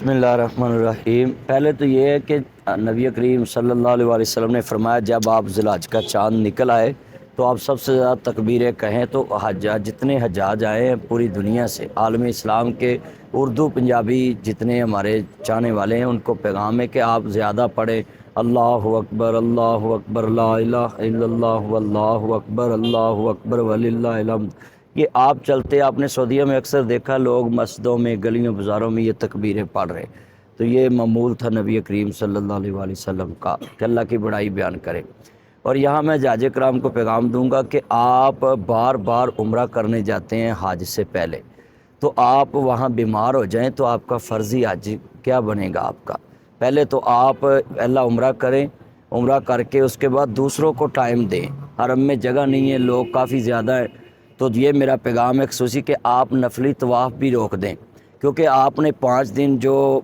بسم اللہ الرحمن الرحیم۔ پہلے تو یہ ہے کہ نبی کریم صلی اللہ علیہ وسلم نے فرمایا جب آپ ذی الحج کا چاند نکل آئے تو آپ سب سے زیادہ تکبیریں کہیں۔ تو حجاج جتنے حجاج آئے ہیں پوری دنیا سے، عالم اسلام کے اردو پنجابی جتنے ہمارے چاہنے والے ہیں ان کو پیغام ہے کہ آپ زیادہ پڑھیں اللہ اکبر لا الہ الا اللہ واللہ اکبر اللہ اکبر وللہ الحمد۔ یہ آپ چلتے آپ نے سعودیہ میں اکثر دیکھا لوگ مسجدوں میں گلیوں بازاروں میں یہ تکبیریں پڑھ رہے، تو یہ معمول تھا نبی کریم صلی اللہ علیہ وسلم کا کہ اللہ کی بڑائی بیان کرے۔ اور یہاں میں حجاج کرام کو پیغام دوں گا کہ آپ بار بار عمرہ کرنے جاتے ہیں حج سے پہلے، تو آپ وہاں بیمار ہو جائیں تو آپ کا فرضی حج کیا بنے گا آپ کا؟ پہلے تو آپ پہلا عمرہ کریں، عمرہ کر کے اس کے بعد دوسروں کو ٹائم دیں۔ حرم میں جگہ نہیں ہے، لوگ کافی زیادہ ہیں، تو یہ میرا پیغام ہے خصوصی کہ آپ نفلی طواف بھی روک دیں، کیونکہ آپ نے 5 دن جو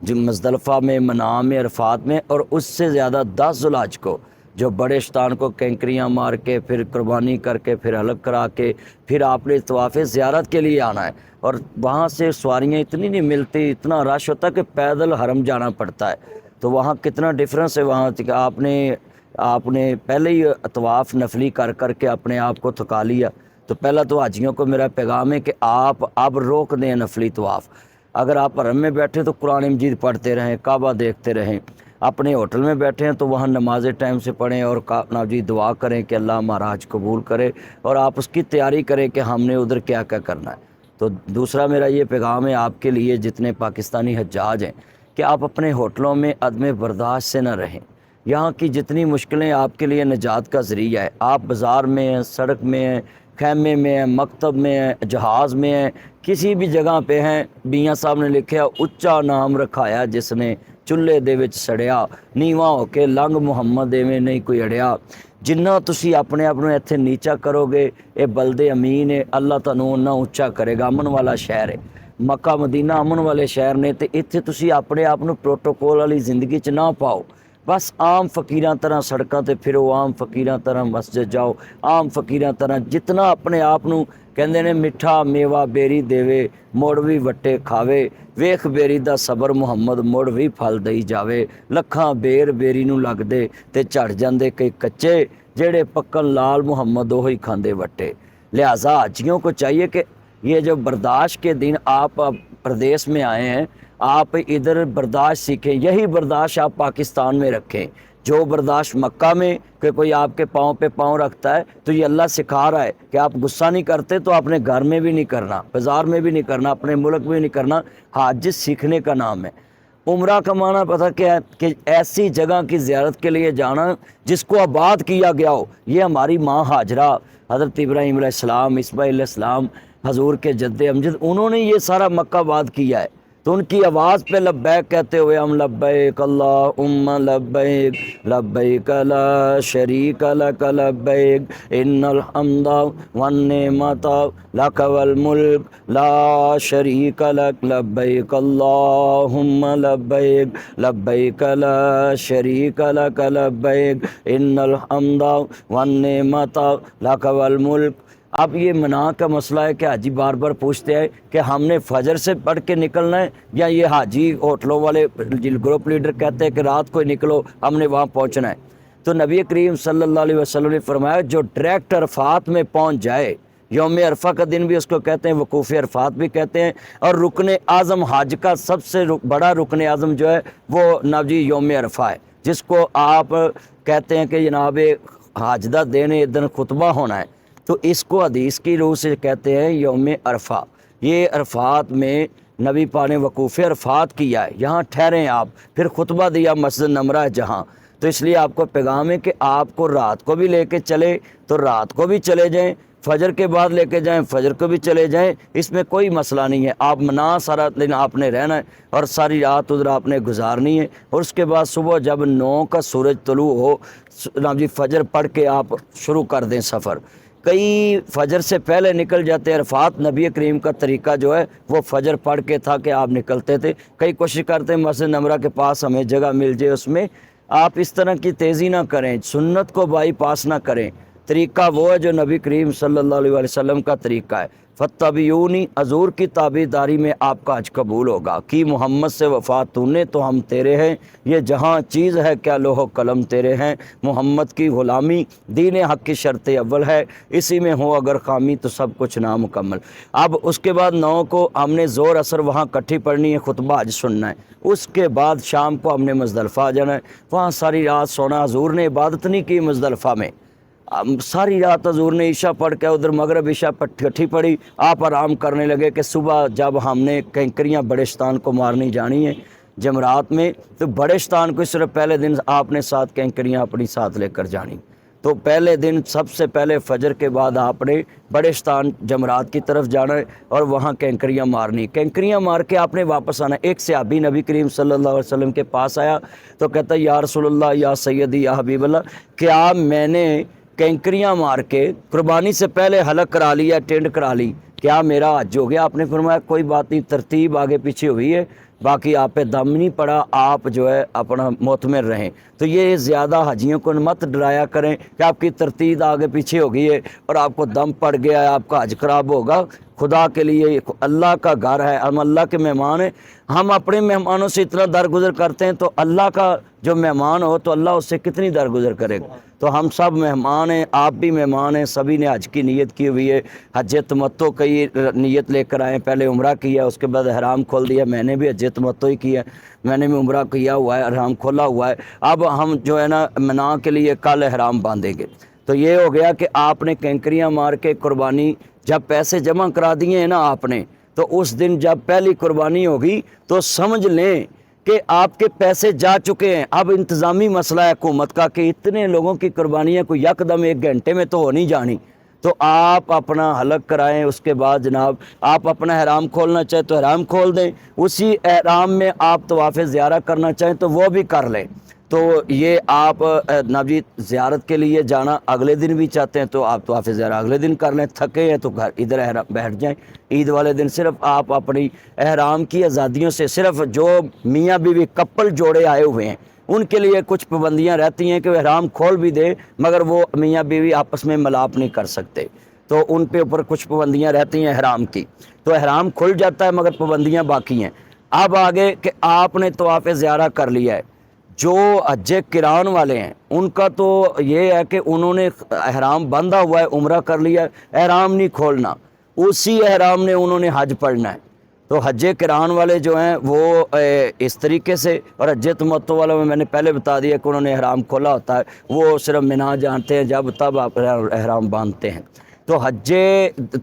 مزدلفہ میں، منام میں، عرفات میں، اور اس سے زیادہ 10 ذی الحج کو جو بڑے شیطان کو کینکریاں مار کے پھر قربانی کر کے پھر حلق کرا کے پھر آپ نے طواف زیارت کے لیے آنا ہے، اور وہاں سے سواریاں اتنی نہیں ملتی، اتنا رش ہوتا ہے کہ پیدل حرم جانا پڑتا ہے۔ تو وہاں کتنا ڈفرینس ہے، وہاں آپ نے پہلے ہی طواف نفلی کر کے اپنے آپ کو تھکا لیا۔ تو پہلا تو حاجیوں کو میرا پیغام ہے کہ آپ اب روک دیں نفلی طواف۔ اگر آپ حرم میں بیٹھے تو قرآن مجید پڑھتے رہیں، کعبہ دیکھتے رہیں، اپنے ہوٹل میں بیٹھے ہیں تو وہاں نماز ٹائم سے پڑھیں اور جی دعا کریں کہ اللہ ہمارا حج قبول کرے، اور آپ اس کی تیاری کریں کہ ہم نے ادھر کیا کیا کرنا ہے۔ تو دوسرا میرا یہ پیغام ہے آپ کے لیے جتنے پاکستانی حجاج ہیں کہ آپ اپنے ہوٹلوں میں عدم برداشت سے نہ رہیں۔ یہاں کی جتنی مشکلیں آپ کے لیے نجات کا ذریعہ ہے، آپ بازار میں ہیں، سڑک میں ہیں، خیمے میں ہیں، مکتب میں ہیں، جہاز میں ہیں، کسی بھی جگہ پہ ہیں، میاں صاحب نے لکھا اچا نام رکھایا جس نے چولہے دے وچ سڑیا، نیواں ہو کے لنگ محمد ایویں نہیں کوئی اڑیا۔ جنہ تسی اپنے آپ نے اتنے نیچا کرو گے، اے بلد امین ہے، اللہ تانوں اُنہ اچا کرے گا۔ امن والا شہر ہے مکہ مدینہ، امن والے شہر نے، تے اتنے تسی اپنے آپ نو پروٹوکول والی زندگی چ نہ پاؤ۔ بس عام فقیراں طرح سڑکاں تے پھرو، عام فقیراں طرح مسجد جاؤ، عام فقیراں طرح جتنا اپنے آپ نو کہندے نے میٹھا میوہ بیری دیوے مڑ وی وٹے کھاوے، ویکھ بیری دا صبر محمد مڑ وی پھل دئی جاوے، لکھاں بیر بیری نو لگ دے تے جھڑ جاندے کئی کچے، جیڑے پکن لال محمد وہی کھاندے وٹے۔ لہٰذا حاجیوں کو چاہیے کہ یہ جو برداشت کے دن آپ پردیس میں آئے ہیں، آپ ادھر برداشت سیکھیں، یہی برداشت آپ پاکستان میں رکھیں۔ جو برداشت مکہ میں کہ کوئی آپ کے پاؤں پہ پاؤں رکھتا ہے تو یہ اللہ سکھا رہا ہے کہ آپ غصہ نہیں کرتے تو اپنے گھر میں بھی نہیں کرنا، بازار میں بھی نہیں کرنا، اپنے ملک میں نہیں کرنا۔ حج سیکھنے کا نام ہے۔ عمرہ کا معنی پتہ کیا ہے کہ ایسی جگہ کی زیارت کے لیے جانا جس کو آباد کیا گیا ہو۔ یہ ہماری ماں ہاجرہ، حضرت ابراہیم علیہ السلام، اسماعیل علیہ السلام، حضور کے جد امجد، انہوں نے یہ سارا مکہ آباد کیا ہے۔ تو ان کی آواز پہ لبیک کہتے ہوئے ہم لبیک اللہم لبیک لبیک لا شریک لک لبیک ان الحمد والنعمت لک والملک لا شریک لک لبیک اللہم لبیک لبیک لا شریک لک لبیک ان الحمد والنعمت لک والملک۔ اب یہ منع کا مسئلہ ہے کہ حاجی بار بار پوچھتے ہیں کہ ہم نے فجر سے پڑھ کے نکلنا ہے، یا یہ حاجی ہوٹلوں والے گروپ لیڈر کہتے ہیں کہ رات کو ہی نکلو ہم نے وہاں پہنچنا ہے۔ تو نبی کریم صلی اللہ علیہ وسلم نے فرمایا جو ڈائریکٹ عرفات میں پہنچ جائے، یوم عرفہ کا دن بھی اس کو کہتے ہیں، وقوف عرفات بھی کہتے ہیں، اور رکن اعظم حج کا سب سے بڑا رکن اعظم جو ہے وہ نبی یوم عرفہ ہے، جس کو آپ کہتے ہیں کہ جناب حج دا دن ادھر خطبہ ہونا ہے، تو اس کو حدیث کی روح سے کہتے ہیں یوم عرفہ۔ یہ عرفات میں نبی پاک نے وقوف عرفات کیا ہے، یہاں ٹھہریں آپ، پھر خطبہ دیا مسجد نمرہ ہے جہاں۔ تو اس لیے آپ کو پیغام ہے کہ آپ کو رات کو بھی لے کے چلے تو رات کو بھی چلے جائیں، فجر کے بعد لے کے جائیں فجر کو بھی چلے جائیں، اس میں کوئی مسئلہ نہیں ہے۔ آپ منا سارا دن آپ نے رہنا ہے اور ساری رات ادھر آپ نے گزارنی ہے، اور اس کے بعد صبح جب 9 کا سورج طلوع ہو جی فجر پڑھ کے آپ شروع کر دیں سفر۔ کئی فجر سے پہلے نکل جاتے عرفات، نبی کریم کا طریقہ جو ہے وہ فجر پڑھ کے تھا کہ آپ نکلتے تھے۔ کئی کوشش کرتے ہیں مسجد نمرہ کے پاس ہمیں جگہ مل جائے، اس میں آپ اس طرح کی تیزی نہ کریں، سنت کو بائی پاس نہ کریں۔ طریقہ وہ ہے جو نبی کریم صلی اللہ علیہ وسلم کا طریقہ ہے۔ فتبیونی، حضور کی تابعداری میں آپ کا حج قبول ہوگا۔ کی محمد سے وفات تو نے تو ہم تیرے ہیں، یہ جہاں چیز ہے کیا لوح و قلم تیرے ہیں۔ محمد کی غلامی دین حق کی شرط اول ہے، اسی میں ہو اگر خامی تو سب کچھ نامکمل۔ اب اس کے بعد 9 کو ہم نے زور اثر وہاں کٹھی پڑھنی ہے، خطبہ حج سننا ہے۔ اس کے بعد شام کو ہم نے مزدلفہ آ جانا ہے، وہاں ساری رات سونا۔ حضور نے عبادت نہیں کی مزدلفہ میں، ساری رات حضور نے عشاء پڑھ کے ادھر مغرب عشاء کٹھی پڑھی، آپ آرام کرنے لگے کہ صبح جب ہم نے کینکریاں بڑے شیطان کو مارنی جانی ہیں جمرات میں، تو بڑے شیطان کو صرف پہلے دن آپ نے 7 کینکریاں اپنی ساتھ لے کر جانی۔ تو پہلے دن سب سے پہلے فجر کے بعد آپ نے بڑے شیطان جمرات کی طرف جانا ہے اور وہاں کینکریاں مارنی، کینکریاں مار کے آپ نے واپس آنا۔ ایک صحابی نبی کریم صلی اللہ علیہ وسلم کے پاس آیا تو کہتا ہے یا رسول اللہ، یا سیدی، یا حبیب اللہ، کیا میں نے کینکریاں مار کے قربانی سے پہلے حلق کرا لیا، ٹینڈ کرا لی، کیا میرا حج ہو گیا؟ آپ نے فرمایا کوئی بات نہیں، ترتیب آگے پیچھے ہوئی ہے، باقی آپ پہ دم نہیں پڑا، آپ جو ہے اپنا معتمر رہیں۔ تو یہ زیادہ حجیوں کو مت ڈرایا کریں کہ آپ کی ترتیب آگے پیچھے ہو گئی ہے اور آپ کو دم پڑ گیا ہے، آپ کا حج خراب ہوگا۔ خدا کے لیے، اللہ کا گھر ہے، ہم اللہ کے مہمان ہیں، ہم اپنے مہمانوں سے اتنا درگزر کرتے ہیں تو اللہ کا جو مہمان ہو تو اللہ اس سے کتنی درگزر کرے گا۔ تو ہم سب مہمان ہیں، آپ بھی مہمان ہیں، سبھی نے حج کی نیت کی ہوئی ہے، حج تمتع کی نیت لے کر آئے، پہلے عمرہ کیا، اس کے بعد احرام کھول دیا۔ میں نے بھی حج تمتع ہی کیا، میں نے بھی عمرہ کیا ہوا ہے، احرام کھولا ہوا ہے۔ اب ہم جو ہے نا منا کے لیے کل احرام باندھیں گے۔ تو یہ ہو گیا کہ آپ نے کینکریاں مار کے قربانی جب پیسے جمع کرا دیے ہیں نا آپ نے، تو اس دن جب پہلی قربانی ہوگی تو سمجھ لیں کہ آپ کے پیسے جا چکے ہیں۔ اب انتظامی مسئلہ ہے حکومت کا کہ اتنے لوگوں کی قربانیاں کوئی یکدم 1 گھنٹے میں تو ہو نہیں جانی، تو آپ اپنا حلق کرائیں۔ اس کے بعد جناب آپ اپنا احرام کھولنا چاہیں تو احرام کھول دیں، اسی احرام میں آپ طواف زیارہ کرنا چاہیں تو وہ بھی کر لیں۔ تو یہ آپ نبی زیارت کے لیے جانا اگلے دن بھی چاہتے ہیں تو آپ طواف زیارہ اگلے دن کر لیں، تھکے ہیں تو گھر ادھر احرام بیٹھ جائیں۔ عید والے دن صرف آپ اپنی احرام کی آزادیوں سے، صرف جو میاں بیوی کپل جوڑے آئے ہوئے ہیں ان کے لیے کچھ پابندیاں رہتی ہیں کہ وہ احرام کھول بھی دے مگر وہ میاں بیوی آپس میں ملاپ نہیں کر سکتے، تو ان پہ اوپر کچھ پابندیاں رہتی ہیں احرام کی۔ تو احرام کھل جاتا ہے مگر پابندیاں باقی ہیں۔ اب آگے کہ آپ نے طواف زیارہ کر لیا ہے، جو حج قران والے ہیں ان کا تو یہ ہے کہ انہوں نے احرام باندھا ہوا ہے، عمرہ کر لیا ہے، احرام نہیں کھولنا، اسی احرام نے انہوں نے حج پڑھنا ہے۔ تو حج قران والے جو ہیں وہ اس طریقے سے، اور حج تمتع والوں میں نے پہلے بتا دیا کہ انہوں نے احرام کھولا ہوتا ہے، وہ صرف منا جانتے ہیں جب تب آپ احرام باندھتے ہیں۔ تو حج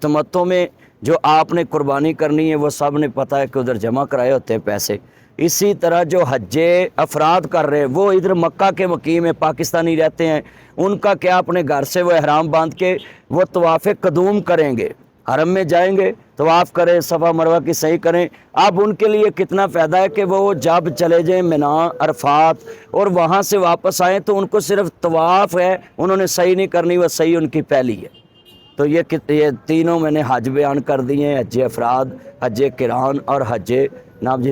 تمتع میں جو آپ نے قربانی کرنی ہے وہ سب نے پتہ ہے کہ ادھر جمع کرائے ہوتے ہیں پیسے۔ اسی طرح جو حج افراد کر رہے ہیں وہ ادھر مکہ کے مقیم ہیں، پاکستانی رہتے ہیں، ان کا کیا اپنے گھر سے وہ احرام باندھ کے وہ طواف قدوم کریں گے، حرم میں جائیں گے، طواف کریں، صفا مروہ کی سعی کریں۔ اب ان کے لیے کتنا فائدہ ہے کہ وہ جب چلے جائیں منا، عرفات، اور وہاں سے واپس آئیں تو ان کو صرف طواف ہے، انہوں نے سعی نہیں کرنی، وہ سعی ان کی پہلی ہے۔ تو یہ تینوں میں نے حج بیان کر دیے ہیں، حج افراد، حج قران اور حج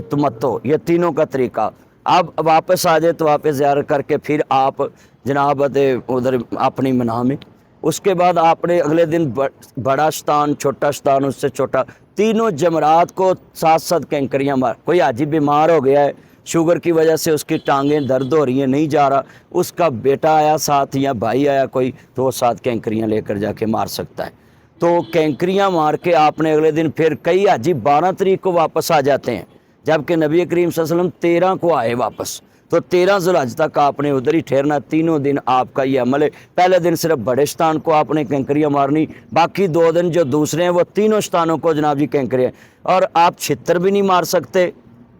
تمتع، یہ تینوں کا طریقہ۔ اب واپس آ جائے طواف زیارت کر کے پھر آپ جناب ادھر اپنی منا میں، اس کے بعد آپ نے اگلے دن بڑا شیطان، چھوٹا شیطان، اس سے چھوٹا، تینوں جمرات کو 7 کینکریاں مار۔ کوئی حاجی بیمار ہو گیا ہے، شوگر کی وجہ سے اس کی ٹانگیں درد ہو رہی ہیں، نہیں جا رہا، اس کا بیٹا آیا ساتھ یا بھائی آیا کوئی تو وہ 7 کینکریاں لے کر جا کے مار سکتا ہے۔ تو کینکریاں مار کے آپ نے اگلے دن، پھر کئی حاجی 12 تاریخ کو واپس آ جاتے ہیں جبکہ نبی کریم صلی اللہ علیہ وسلم 13 کو آئے واپس، تو 13 ذوالحج تک آپ نے ادھر ہی ٹھہرنا۔ تینوں دن آپ کا یہ عمل ہے۔ پہلے دن صرف بڑے شیطان کو آپ نے کینکریاں مارنی، باقی 2 دن جو دوسرے ہیں وہ تینوں شیطانوں کو جناب جی کینکریاں، اور آپ چھتر بھی نہیں مار سکتے۔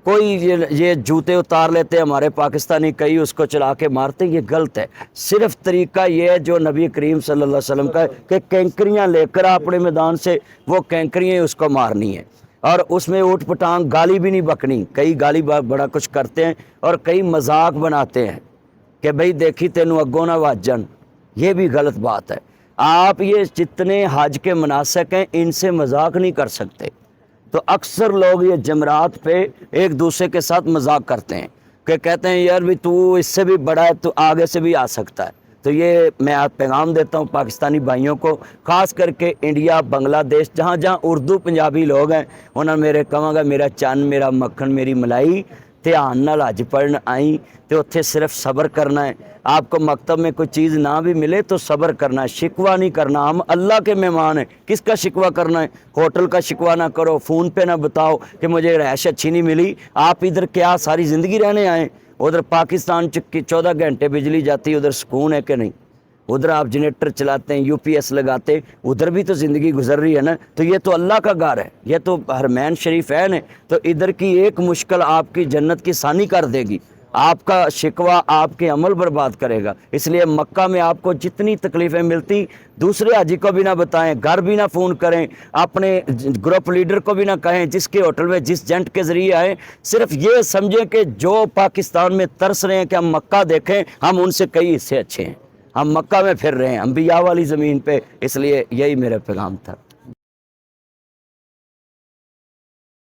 کوئی یہ جوتے اتار لیتے ہمارے پاکستانی، کئی اس کو چلا کے مارتے، یہ غلط ہے۔ صرف طریقہ یہ ہے جو نبی کریم صلی اللہ علیہ وسلم کا ہے کہ کینکریاں لے کر اپنے میدان سے وہ کینکریاں اس کو مارنی ہے، اور اس میں اوٹ پٹانگ گالی بھی نہیں بکنی۔ کئی گالی بڑا کچھ کرتے ہیں اور کئی مذاق بناتے ہیں کہ بھئی دیکھی تینوں اگوں نہ واجن، یہ بھی غلط بات ہے۔ آپ یہ جتنے حج کے مناسک ہیں ان سے مذاق نہیں کر سکتے۔ تو اکثر لوگ یہ جمرات پہ ایک دوسرے کے ساتھ مذاق کرتے ہیں کہ کہتے ہیں یار بھی تو اس سے بھی بڑا ہے، تو آگے سے بھی آ سکتا ہے۔ تو یہ میں آپ پیغام دیتا ہوں پاکستانی بھائیوں کو، خاص کر کے انڈیا، بنگلہ دیش، جہاں جہاں اردو پنجابی لوگ ہیں، انہوں نے میرے کہاں گا میرا چن، میرا مکھن، میری ملائی دھیان نال حج پڑھن آئی تو اتھے صرف صبر کرنا ہے۔ آپ کو مکتب میں کوئی چیز نہ بھی ملے تو صبر کرنا ہے، شکوہ نہیں کرنا۔ ہم اللہ کے مہمان ہیں، کس کا شکوہ کرنا ہے؟ ہوٹل کا شکوہ نہ کرو، فون پہ نہ بتاؤ کہ مجھے رہائش اچھی نہیں ملی۔ آپ ادھر کیا ساری زندگی رہنے آئے؟ ادھر پاکستان 14 گھنٹے بجلی جاتی، ادھر سکون ہے کہ نہیں؟ ادھر آپ جنریٹر چلاتے ہیں، یو پی ایس لگاتے، ادھر بھی تو زندگی گزر رہی ہے نا۔ تو یہ تو اللہ کا گھر ہے، یہ تو حرمین شریف ہے نا۔ تو ادھر کی ایک مشکل آپ کی جنت کی ثانی کر دے گی، آپ کا شکوہ آپ کے عمل برباد کرے گا۔ اس لیے مکہ میں آپ کو جتنی تکلیفیں ملتی دوسرے حاجی کو بھی نہ بتائیں، گھر بھی نہ فون کریں، اپنے گروپ لیڈر کو بھی نہ کہیں جس کے ہوٹل میں جس جنٹ کے ذریعے آئے۔ صرف یہ سمجھیں کہ جو پاکستان میں ترس رہے ہیں کہ ہم مکہ دیکھیں، ہم ان سے کئی حصے اچھے ہیں، ہم مکہ میں پھر رہے ہیں، انبیاء والی زمین پہ۔ اس لیے یہی میرا پیغام تھا۔